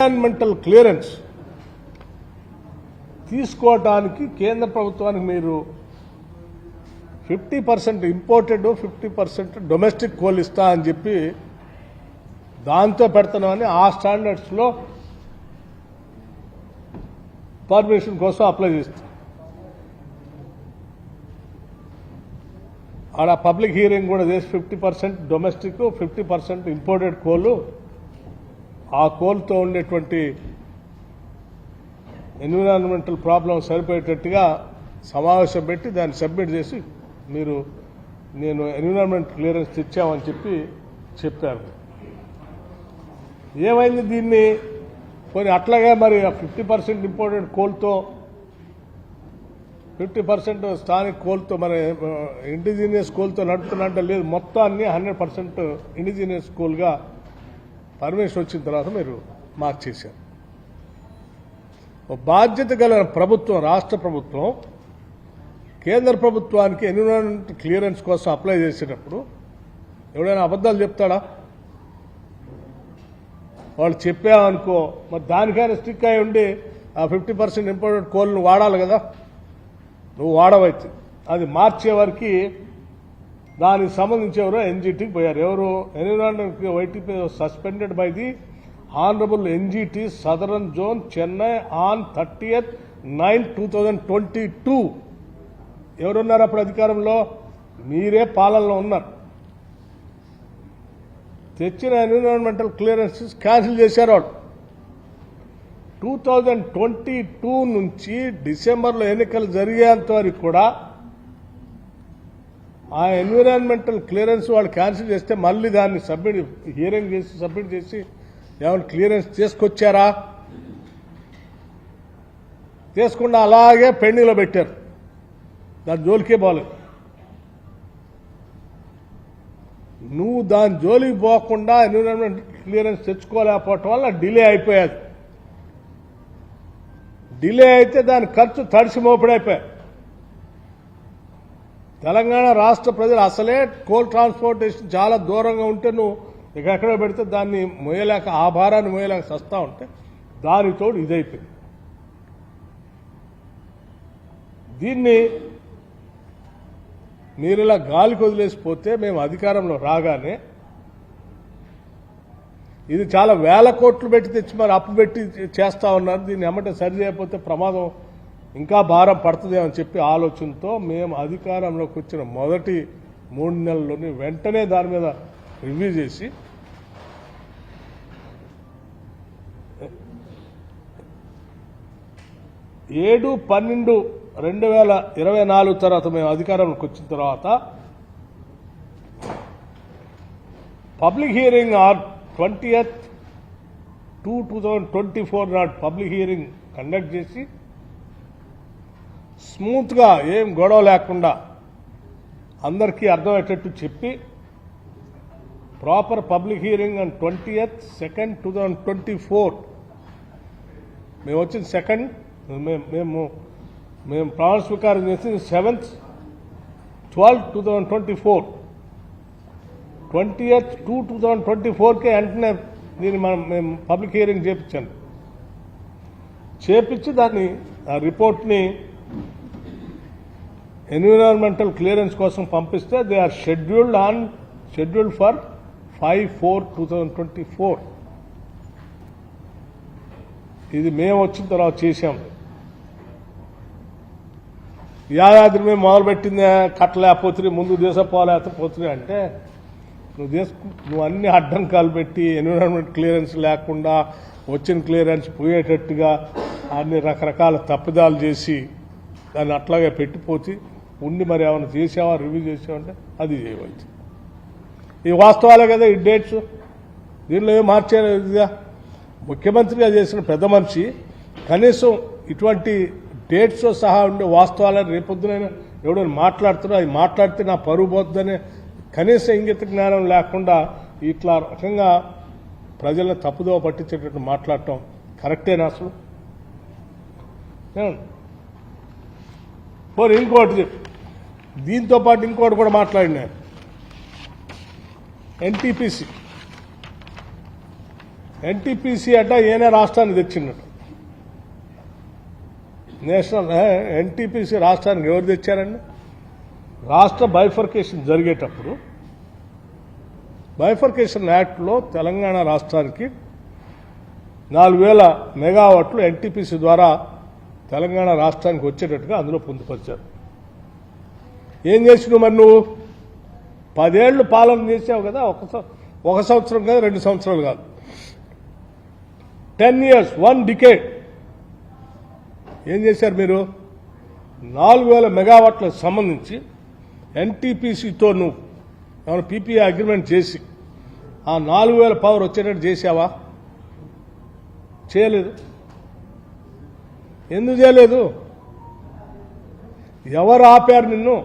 Environmental clearance తీసుకోవడానికి కేంద్ర ప్రభుత్వానికి మీరు 50% ఇంపోర్టెడ్ 50% డొమెస్టిక్ కోల్ ఇస్తా అని చెప్పి దాంతో పెడుతున్నామని ఆ స్టాండర్డ్స్లో పర్మిషన్ కోసం అప్లై చేస్తాం. ఆడ పబ్లిక్ హియరింగ్ కూడా చేసి 50% డొమెస్టిక్ 50% ఇంపోర్టెడ్ కోల్, ఆ కోల్తో ఉండేటువంటి ఎన్విరాన్మెంటల్ ప్రాబ్లం సరిపోయేటట్టుగా సమావేశం పెట్టి దాన్ని సబ్మిట్ చేసి మీరు నేను ఎన్విరాన్మెంట్ క్లియరెన్స్ తెచ్చామని చెప్పారు. ఏమైంది దీన్ని కొన్ని అట్లాగే మరి 50% ఇంపోర్టెడ్ కోల్తో 50% స్థానిక కోల్తో మన ఇండిజినియస్ కోల్తో నడుపుతున్నట్టు లేదు, మొత్తాన్ని 100% ఇండిజినియస్ కోల్గా పర్మిషన్ వచ్చిన తర్వాత మీరు మార్చేశారు. బాధ్యత గల ప్రభుత్వం, రాష్ట్ర ప్రభుత్వం కేంద్ర ప్రభుత్వానికి ఎన్విరాన్మెంట్ క్లియరెన్స్ కోసం అప్లై చేసేటప్పుడు ఎవడైనా అబద్ధాలు చెప్తాడా? వాళ్ళు చెప్పామనుకో మరి దానికైనా స్టిక్ అయి ఉండి ఆ 50% ఇంపోర్టెడ్ కోల్ను వాడాలి కదా, నువ్వు వాడవైతే అది మార్చే వరకు దానికి సంబంధించి ఎవరో ఎన్జిటికి పోయారు. ఎవరు? Environment YTP suspended by the honourable NGT southern zone Chennai on 30th 9 2022. ఎవరున్నారు అప్పుడు అధికారంలో? మీరే పాలనలో ఉన్నారు. తెచ్చిన ఎన్విరాన్మెంటల్ క్లియరెన్సెస్ క్యాన్సిల్ చేశారు వాళ్ళు. 2022 నుంచి డిసెంబర్లో ఎన్నికలు జరిగేంత వరకు కూడా ఆ ఎన్విరాన్మెంటల్ క్లియరెన్స్ వాళ్ళు క్యాన్సిల్ చేస్తే మళ్ళీ దాన్ని హియరింగ్ చేసి సబ్మిట్ చేసి ఏమైనా క్లియరెన్స్ తీసుకొచ్చారా? తీసుకుండా అలాగే పెండింగ్లో పెట్టారు. దాని జోలికే పోలేదు. నువ్వు దాని జోలికి పోకుండా ఎన్విరాన్మెంట్ క్లియరెన్స్ తెచ్చుకోలేకపోవటం వల్ల డిలే అయిపోయాది. డిలే అయితే దాని ఖర్చు తడిసి మోపడైపోయాయి. తెలంగాణ రాష్ట్ర ప్రజలు అసలే కోల్ ట్రాన్స్పోర్టేషన్ చాలా దూరంగా ఉంటే నువ్వు ఎక్కడెక్కడ పెడితే దాన్ని మోయలేక, ఆ భారాన్ని మోయలేక సస్తా ఉంటే దానితోడు ఇదైపోయింది. దీన్ని మీరు ఇలా గాలికి వదిలేసిపోతే మేము అధికారంలో రాగానే ఇది చాలా వేల కోట్లు పెట్టి తెచ్చి మరి అప్పు పెట్టి చేస్తా ఉన్నారు. దీన్ని ఎమ్మటే సరి చేయకపోతే ప్రమాదం ఇంకా భారం పడుతుందేమని చెప్పి ఆలోచనతో మేము అధికారంలోకి వచ్చిన మొదటి 3 నెలల్లోని వెంటనే దాని మీద రివ్యూ చేసి ఏడు 12/2024 తర్వాత మేము అధికారంలోకి వచ్చిన తర్వాత పబ్లిక్ హియరింగ్ 20th 2024 నాడు పబ్లిక్ హియరింగ్ కండక్ట్ చేసి స్మూత్గా ఏం గొడవ లేకుండా అందరికీ అర్థమయ్యేటట్టు చెప్పి proper public hearing on 20th 2nd 2024 మేము వచ్చిన 2nd మేము ప్రమాణ స్వీకారం చేసింది 7th 12 2024 20th 2 2024కే వెంటనే దీన్ని మేము పబ్లిక్ హియరింగ్ చేపించి దాన్ని ఆ రిపోర్ట్ని ఎన్విరాన్మెంటల్ క్లియరెన్స్ కోసం పంపిస్తే దే ఆర్ షెడ్యూల్డ్ ఫర్ 5/4/2024. ఇది మేము వచ్చిన తర్వాత చేశాం. యాదాద్రి మేము మొదలుపెట్టిందే కట్టలేకపోతుంది, ముందు దేశపోలేకపోతుంది అంటే నువ్వు అన్ని అడ్డంకాలు పెట్టి ఎన్విరాన్మెంట్ క్లియరెన్స్ లేకుండా వచ్చిన క్లియరెన్స్ పోయేటట్టుగా అన్ని రకరకాల తప్పిదాలు చేసి దాన్ని అట్లాగే పెట్టిపోతే ఉండి మరి ఏమైనా చేసావా, రివ్యూ చేసావంటే అది చేయవచ్చు. ఈ వాస్తవాలే కదా ఈ డేట్స్. దీనిలో ఏం మార్చేదిగా ముఖ్యమంత్రిగా చేసిన పెద్ద మనిషి కనీసం ఇటువంటి డేట్స్ సహా ఉండే వాస్తవాలని రేపొద్దునైనా ఎవడైనా మాట్లాడుతున్నా అది మాట్లాడితే నా పరువు పోతుందనే కనీస ఇంగిత జ్ఞానం లేకుండా ఇట్లా రకంగా ప్రజలను తప్పుదోవ పట్టించేటట్టు మాట్లాడటం కరెక్టేనా అసలు? పోనీ ఇంకోటి దీంతో పాటు ఇంకోటి కూడా మాట్లాడినా. ఎన్టీపీసీ ఎన్టీపీసీ అడ్డ ఏనే రాష్ట్రాన్ని తెచ్చినట్టు. నేషనల్ ఎన్టీపీసీ రాష్ట్రానికి ఎవరు తెచ్చారండి? రాష్ట్ర బైఫర్కేషన్ జరిగేటప్పుడు బైఫర్కేషన్ యాక్ట్లో తెలంగాణ రాష్ట్రానికి 4,000 మెగావాట్లు ఎన్టీపీసీ ద్వారా తెలంగాణ రాష్ట్రానికి వచ్చేటట్టుగా అందులో పొందుపరిచారు. ఏం చేసినావు మరి నువ్వు? 10 ఏళ్లు పాలన చేసావు కదా, ఒక సంవత్సరం కాదు, 2 సంవత్సరాలు కాదు, 10 years, 1 decade. ఏం చేశారు మీరు? 4,000 మెగావాట్లకు సంబంధించి ఎన్టీపీసీతో నువ్వు ఏమైనా పీపీఏ అగ్రిమెంట్ చేసి ఆ 4,000 పవర్ వచ్చేటట్టు చేసావా? చేయలేదు. ఎందుకు చేయలేదు? ఎవరు ఆపారు నిన్ను?